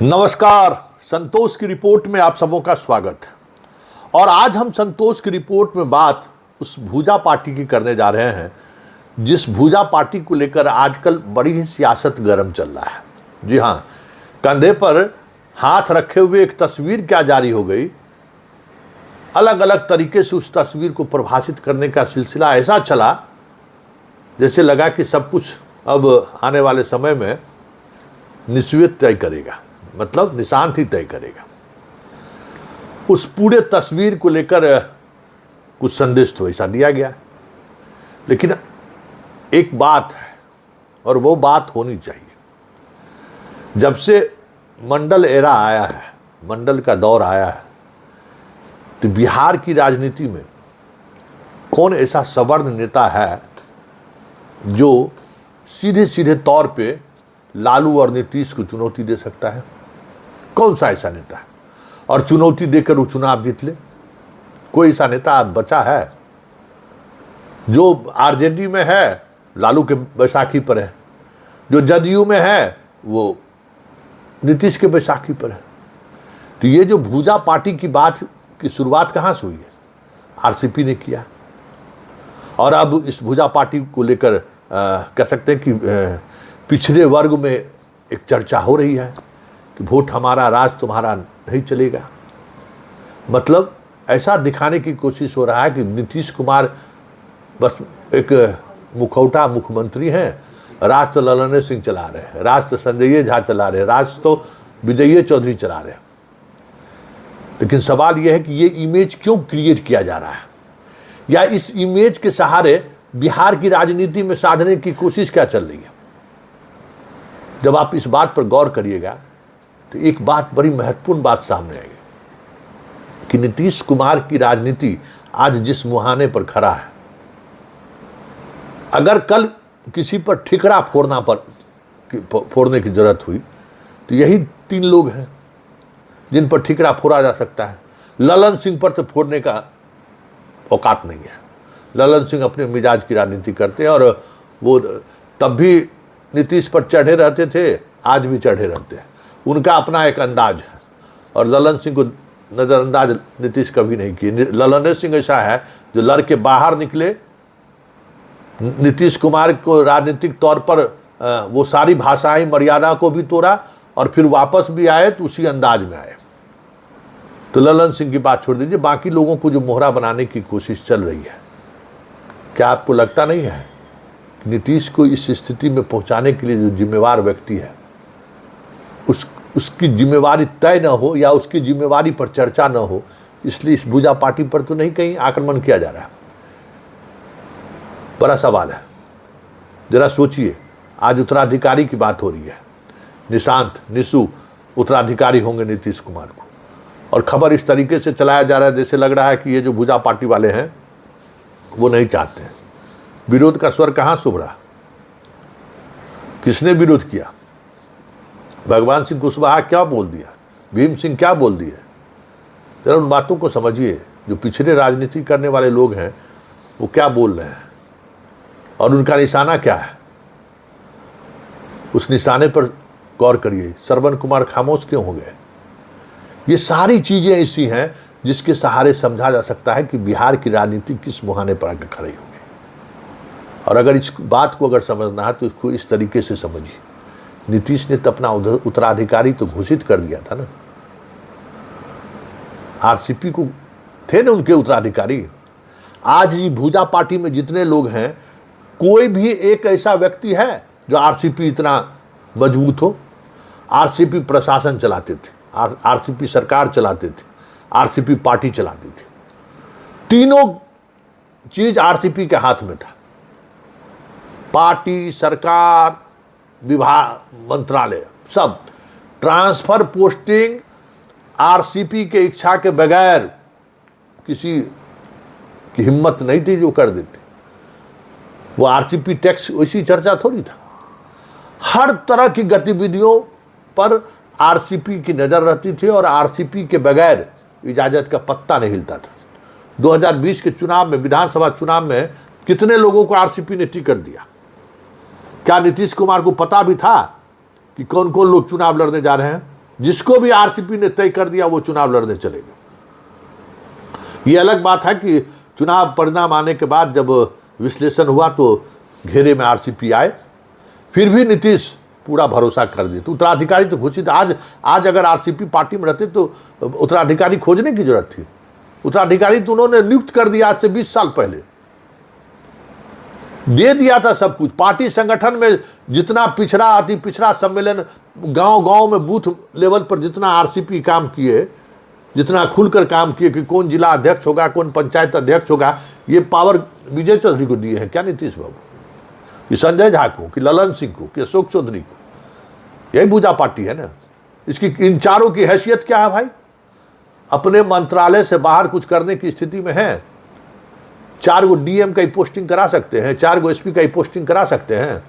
नमस्कार। संतोष की रिपोर्ट में आप सबों का स्वागत है। और आज हम संतोष की रिपोर्ट में बात उस भूजा पार्टी की करने जा रहे हैं जिस भूजा पार्टी को लेकर आजकल बड़ी ही सियासत गर्म चल रहा है। जी हाँ, कंधे पर हाथ रखे हुए एक तस्वीर क्या जारी हो गई। अलग अलग तरीके से उस तस्वीर को परिभाषित करने का सिलसिला ऐसा चला जैसे लगा कि सब कुछ अब आने वाले समय में निश्चित तय करेगा, मतलब निशांत ही तय करेगा। उस पूरे तस्वीर को लेकर कुछ संदेश तो ऐसा दिया गया, लेकिन एक बात है और वो बात होनी चाहिए। जब से मंडल एरा आया है, मंडल का दौर आया है, तो बिहार की राजनीति में कौन ऐसा सवर्ण नेता है जो सीधे सीधे तौर पे लालू और नीतीश को चुनौती दे सकता है? कौन सा ऐसा नेता है और चुनौती देकर वो चुनाव जीत ले? कोई ऐसा नेता बचा है? जो आरजेडी में है लालू के बैसाखी पर है, जो जदयू में है वो नीतीश के बैसाखी पर है। तो ये जो भूजा पार्टी की बात की शुरुआत कहाँ से हुई है? आरसीपी ने किया। और अब इस भूजा पार्टी को लेकर कह सकते हैं कि पिछड़े वर्ग में एक चर्चा हो रही है कि वोट हमारा राज तुम्हारा नहीं चलेगा। मतलब ऐसा दिखाने की कोशिश हो रहा है कि नीतीश कुमार बस एक मुखौटा मुख्यमंत्री हैं, राज तो ललन सिंह चला रहे हैं, राज तो संजय झा चला रहे हैं, राज तो विजय चौधरी चला रहे हैं। लेकिन सवाल यह है कि ये इमेज क्यों क्रिएट किया जा रहा है, या इस इमेज के सहारे बिहार की राजनीति में साधने की कोशिश क्या चल रही है? जब आप इस बात पर गौर करिएगा तो एक बात, बड़ी महत्वपूर्ण बात सामने आएगी कि नीतीश कुमार की राजनीति आज जिस मुहाने पर खड़ा है, अगर कल किसी पर ठिकरा फोड़ने की जरूरत हुई तो यही तीन लोग हैं जिन पर ठिकरा फोड़ा जा सकता है। ललन सिंह पर तो फोड़ने का औकात नहीं है। ललन सिंह अपने मिजाज की राजनीति करते हैं और वो तब भी नीतीश पर चढ़े रहते थे, आज भी चढ़े रहते हैं। उनका अपना एक अंदाज है और ललन सिंह को नज़रअंदाज नीतीश कभी नहीं किए। ललन सिंह ऐसा है जो लड़ के बाहर निकले, नीतीश कुमार को राजनीतिक तौर पर वो सारी भाषाई मर्यादा को भी तोड़ा और फिर वापस भी आए तो उसी अंदाज में आए। तो ललन सिंह की बात छोड़ दीजिए, बाकी लोगों को जो मोहरा बनाने की कोशिश चल रही है, क्या आपको लगता नहीं है नीतीश को इस स्थिति में पहुंचाने के लिए जो जिम्मेवार व्यक्ति है उसकी जिम्मेवारी तय न हो या उसकी जिम्मेवारी पर चर्चा न हो, इसलिए इस भूजा पार्टी पर तो नहीं कहीं आक्रमण किया जा रहा है? बड़ा सवाल है। जरा सोचिए, आज उत्तराधिकारी की बात हो रही है, निशांत निशु उत्तराधिकारी होंगे नीतीश कुमार को, और खबर इस तरीके से चलाया जा रहा है जैसे लग रहा है कि ये जो भूजा पार्टी वाले हैं वो नहीं चाहते हैं। विरोध का स्वर कहाँ से उभरा? किसने विरोध किया? भगवान सिंह कुशवाहा क्या बोल दिया? भीम सिंह क्या बोल दिए? जरा उन बातों को समझिए। जो पिछड़े राजनीति करने वाले लोग हैं वो क्या बोल रहे हैं और उनका निशाना क्या है, उस निशाने पर गौर करिए। श्रवण कुमार खामोश क्यों हो गए? ये सारी चीजें ऐसी हैं जिसके सहारे समझा जा सकता है कि बिहार की राजनीति किस मुहाने पर आकर खड़ी होगी। और अगर इस बात को अगर समझना है तो इसको इस तरीके से समझिए। नीतीश ने तो अपना उत्तराधिकारी तो घोषित कर दिया था ना, आरसीपी को थे ना उनके उत्तराधिकारी। आज ये भूजा पार्टी में जितने लोग हैं, कोई भी एक ऐसा व्यक्ति है जो आरसीपी इतना मजबूत हो? आरसीपी प्रशासन चलाते थे, आरसीपी सरकार चलाते थे, आरसीपी पार्टी चलाती थी। तीनों चीज आरसीपी के हाथ में था। पार्टी, सरकार, विभाग, मंत्रालय, सब ट्रांसफर पोस्टिंग आरसीपी के इच्छा के बगैर किसी की हिम्मत नहीं थी जो कर देते। वो आरसीपी टैक्स वैसी चर्चा थोड़ी था। हर तरह की गतिविधियों पर आरसीपी की नजर रहती थी और आरसीपी के बगैर इजाजत का पत्ता नहीं हिलता था। 2020 के चुनाव में, विधानसभा चुनाव में कितने लोगों को आरसीपी ने टिकट दिया? क्या नीतीश कुमार को पता भी था कि कौन कौन लोग चुनाव लड़ने जा रहे हैं? जिसको भी आरसीपी ने तय कर दिया वो चुनाव लड़ने चलेगा। ये अलग बात है कि चुनाव परिणाम आने के बाद जब विश्लेषण हुआ तो घेरे में आरसीपी आए, फिर भी नीतीश पूरा भरोसा कर दिए। तो उत्तराधिकारी तो घोषित, आज अगर आरसीपी पार्टी में रहते तो उत्तराधिकारी खोजने की जरूरत थी। उत्तराधिकारी तो उन्होंने नियुक्त कर दिया, आज से 20 साल पहले दे दिया था सब कुछ। पार्टी संगठन में जितना पिछड़ा अति पिछड़ा सम्मेलन, गांव-गांव में बूथ लेवल पर जितना आरसीपी काम किए, जितना खुलकर काम किए कि कौन जिला अध्यक्ष होगा, कौन पंचायत अध्यक्ष होगा, ये पावर विजय चौधरी को दिए हैं क्या नीतीश बाबू, कि संजय झा को, कि ललन सिंह को, कि अशोक चौधरी को? यही भूजा पार्टी है ना। इसकी इन चारों की हैसियत क्या है भाई? अपने मंत्रालय से बाहर कुछ करने की स्थिति में है। 4 गो डीएम का ही पोस्टिंग करा सकते हैं, 4 गो एसपी का ही पोस्टिंग करा सकते हैं।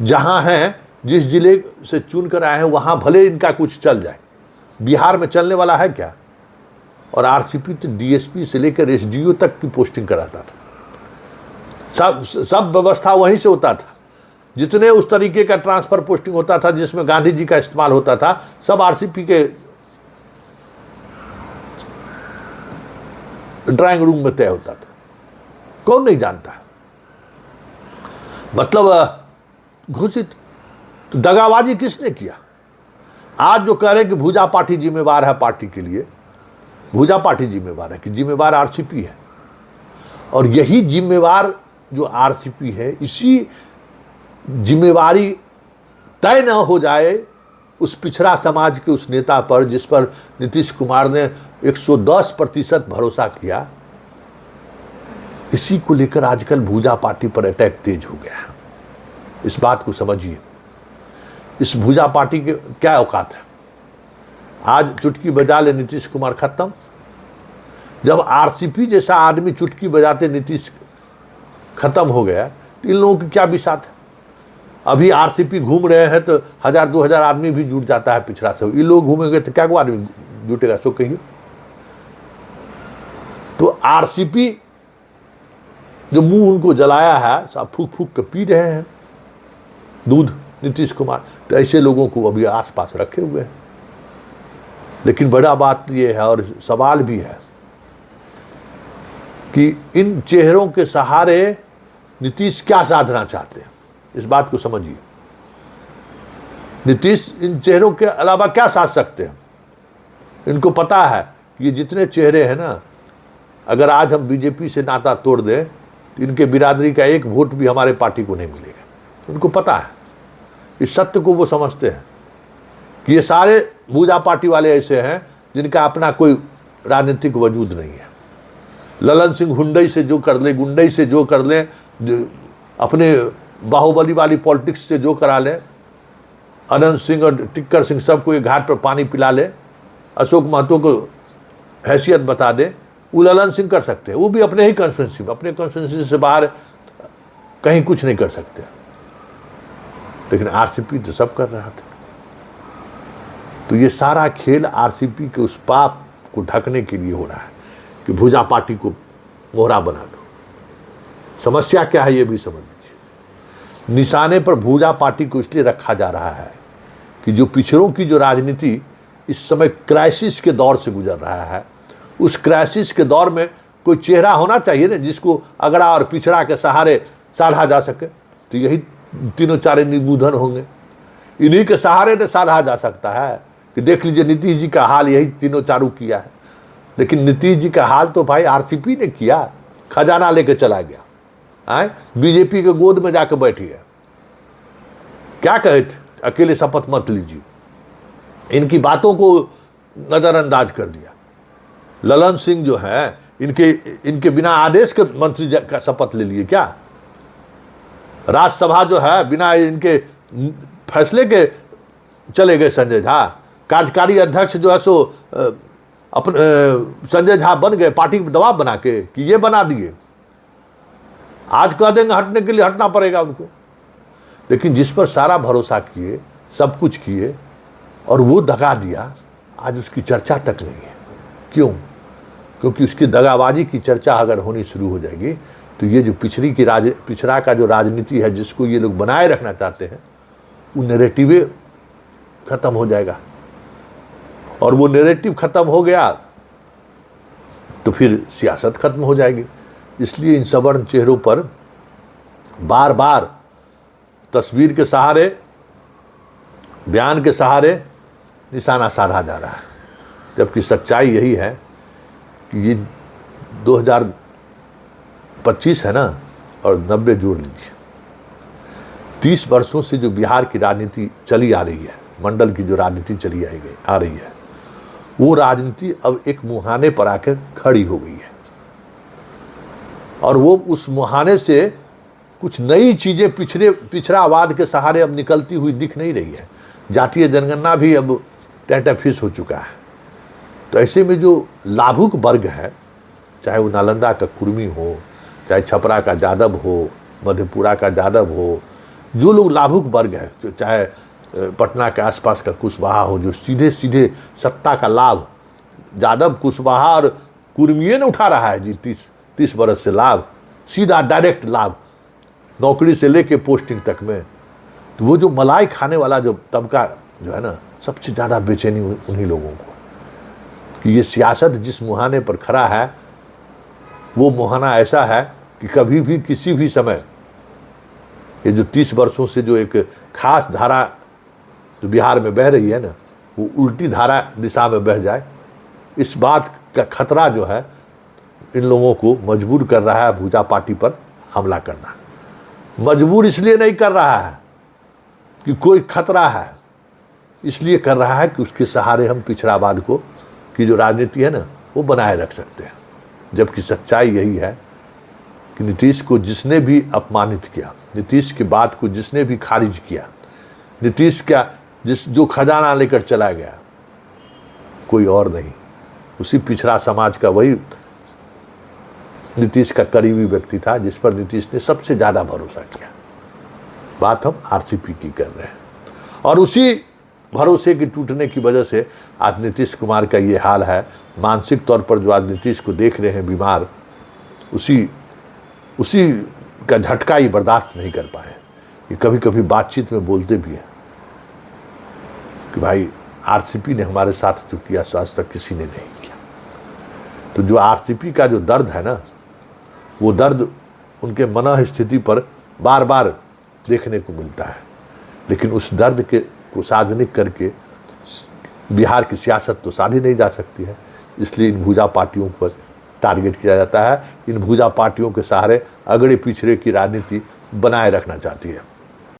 जहां हैं, जिस जिले से चुन कर आए हैं वहां भले इनका कुछ चल जाए, बिहार में चलने वाला है क्या? और आरसीपी तो डीएसपी से लेकर एसडीओ तक की पोस्टिंग कराता था। सब व्यवस्था वहीं से होता था। जितने उस तरीके का ट्रांसफर पोस्टिंग होता था जिसमें गांधी जी का इस्तेमाल होता था, सब आरसीपी के ड्राइंग रूम में तय होता था। कौन नहीं जानता? मतलब घोषित। तो दगाबाजी किसने किया? आज जो कह रहे हैं कि भूजा पार्टी जिम्मेवार है पार्टी के लिए, भूजा पार्टी जिम्मेवार है कि जिम्मेवार आरसीपी है। और यही जिम्मेवार जो आरसीपी है, इसी जिम्मेवारी तय न हो जाए उस पिछड़ा समाज के उस नेता पर जिस पर नीतीश कुमार ने 110% भरोसा किया, इसी को लेकर आजकल भूजा पार्टी पर अटैक तेज हो गया है। इस बात को समझिए। इस भूजा पार्टी के क्या औकात है? आज चुटकी बजा ले नीतीश कुमार, खत्म। जब आरसीपी जैसा आदमी चुटकी बजाते नीतीश खत्म हो गया, तो इन लोगों की क्या बिसात है? अभी आरसीपी घूम रहे हैं तो 1000-2000 आदमी भी जुट जाता है पिछड़ा से। ये लोग घूमेंगे तो क्या को आदमी जुटेगा? सो कहिए। तो आरसीपी जो मुंह उनको जलाया है, सब फूक फूक के पी रहे हैं दूध नीतीश कुमार। तो ऐसे लोगों को अभी आसपास रखे हुए हैं। लेकिन बड़ा बात यह है और सवाल भी है कि इन चेहरों के सहारे नीतीश क्या साधना चाहते हैं? इस बात को समझिए। नीतीश इन चेहरों के अलावा क्या साध सकते हैं? इनको पता है कि ये जितने चेहरे हैं ना, अगर आज हम बीजेपी से नाता तोड़ दें तो इनके बिरादरी का एक वोट भी हमारे पार्टी को नहीं मिलेगा। उनको पता है, इस सत्य को वो समझते हैं कि ये सारे भूजा पार्टी वाले ऐसे हैं जिनका अपना कोई राजनीतिक वजूद नहीं है। ललन सिंह हुंडई से जो कर ले, गुंडई से जो कर ले, अपने बाहुबली वाली पॉलिटिक्स से जो करा ले, अनंत सिंह और टिक्कर सिंह सबको एक घाट पर पानी पिला ले, अशोक महतो को हैसियत बता दे, वो ललन सिंह कर सकते हैं। वो भी अपने ही कॉन्स्टिट्यूंसी में, अपने कॉन्स्टिट्यूंसी से बाहर कहीं कुछ नहीं कर सकते। लेकिन आरसीपी तो सब कर रहा था। तो ये सारा खेल आरसीपी के उस पाप को ढकने के लिए हो रहा है कि भूजा पार्टी को मोहरा बना दो। समस्या क्या है ये भी समझ लीजिए। निशाने पर भूजा पार्टी को इसलिए रखा जा रहा है कि जो पिछड़ों की जो राजनीति इस समय क्राइसिस के दौर से गुजर रहा है, उस क्राइसिस के दौर में कोई चेहरा होना चाहिए ना जिसको अगड़ा और पिछड़ा के सहारे साधा जा सके। तो यही तीनों चारे निबूधन होंगे, इन्हीं के सहारे ने साधा जा सकता है। कि देख लीजिए नीतीश जी का हाल यही तीनों चारों किया है। लेकिन नीतीश जी का हाल तो भाई आरसीपी ने किया, खजाना लेके चला गया, आए बीजेपी के गोद में जाकर बैठी है। क्या कहे थे? अकेले शपथ मत लीजिए। इनकी बातों को नजरअंदाज कर दिया। ललन सिंह जो है, इनके बिना आदेश के मंत्री का शपथ ले लिए क्या? राज्यसभा जो है बिना इनके फैसले के चले गए संजय झा। कार्यकारी अध्यक्ष जो है सो अपने संजय झा बन गए पार्टी पर दबाव बना के कि ये बना दिए। आज कह देंगे हटने के लिए हटना पड़ेगा उनको। लेकिन जिस पर सारा भरोसा किए, सब कुछ किए और वो दगा दिया, आज उसकी चर्चा तक नहीं है। क्यों? क्योंकि उसकी दगाबाजी की चर्चा अगर होनी शुरू हो जाएगी तो ये जो पिछड़ा का जो राजनीति है जिसको ये लोग बनाए रखना चाहते हैं, वो नैरेटिव खत्म हो जाएगा। और वो नैरेटिव खत्म हो गया तो फिर सियासत खत्म हो जाएगी। इसलिए इन सवर्ण चेहरों पर बार बार तस्वीर के सहारे, बयान के सहारे निशाना साधा जा रहा है, जबकि सच्चाई यही है कि ये 2025 है ना, और 90 जोड़ लीजिए। 30 वर्षों से जो बिहार की राजनीति चली आ रही है, मंडल की जो राजनीति चली आ रही है, वो राजनीति अब एक मुहाने पर आकर खड़ी हो गई है। और वो उस मुहाने से कुछ नई चीजें पिछड़ावाद के सहारे अब निकलती हुई दिख नहीं रही है। जातीय जनगणना भी अब टेंटाफिश हो चुका है। तो ऐसे में जो लाभुक वर्ग है, चाहे वो नालंदा का कुर्मी हो, चाहे छपरा का जादव हो, मधेपुरा का जादव हो, जो लोग लाभुक वर्ग है, तो चाहे पटना के आसपास का कुशवाहा हो, जो सीधे सीधे सत्ता का लाभ जादव, कुशवाहा और कुर्मिये ने उठा रहा है जी 30 बरस से लाभ, सीधा डायरेक्ट लाभ, नौकरी से लेके पोस्टिंग तक में। तो वो जो मलाई खाने वाला जो तबका जो है ना, सबसे ज़्यादा बेचैनी उन्हीं लोगों को, कि ये सियासत जिस मुहाने पर खड़ा है, वो मुहाना ऐसा है कि कभी भी किसी भी समय ये जो 30 वर्षों से जो एक खास धारा जो बिहार में बह रही है ना, वो उल्टी धारा दिशा में बह जाए, इस बात का खतरा जो है इन लोगों को मजबूर कर रहा है भूजा पार्टी पर हमला करना। मजबूर इसलिए नहीं कर रहा है कि कोई खतरा है, इसलिए कर रहा है कि उसके सहारे हम पिछड़ावाद को की जो राजनीति है ना, वो बनाए रख सकते हैं। जबकि सच्चाई यही है कि नीतीश को जिसने भी अपमानित किया, नीतीश की बात को जिसने भी खारिज किया, नीतीश का जो खजाना लेकर चला गया, कोई और नहीं, उसी पिछड़ा समाज का वही नीतीश का करीबी व्यक्ति था, जिस पर नीतीश ने सबसे ज़्यादा भरोसा किया। बात हम आरसीपी की कर रहे हैं, और उसी भरोसे की टूटने की वजह से आज नीतीश कुमार का ये हाल है। मानसिक तौर पर जो आज नीतीश को देख रहे हैं बीमार, उसी का झटका ही बर्दाश्त नहीं कर पाए। ये कभी कभी बातचीत में बोलते भी हैं कि भाई आरसीपी ने हमारे साथ जो किया सो आज तक किसी ने नहीं किया। तो जो आरसीपी का जो दर्द है ना, वो दर्द उनके मन स्थिति पर बार बार देखने को मिलता है, लेकिन उस दर्द को साधनिक करके बिहार की सियासत तो साधी नहीं जा सकती है। इसलिए इन भूजा पार्टियों पर टारगेट किया जाता है। इन भूजा पार्टियों के सहारे अगड़े पिछड़े की राजनीति बनाए रखना चाहती है।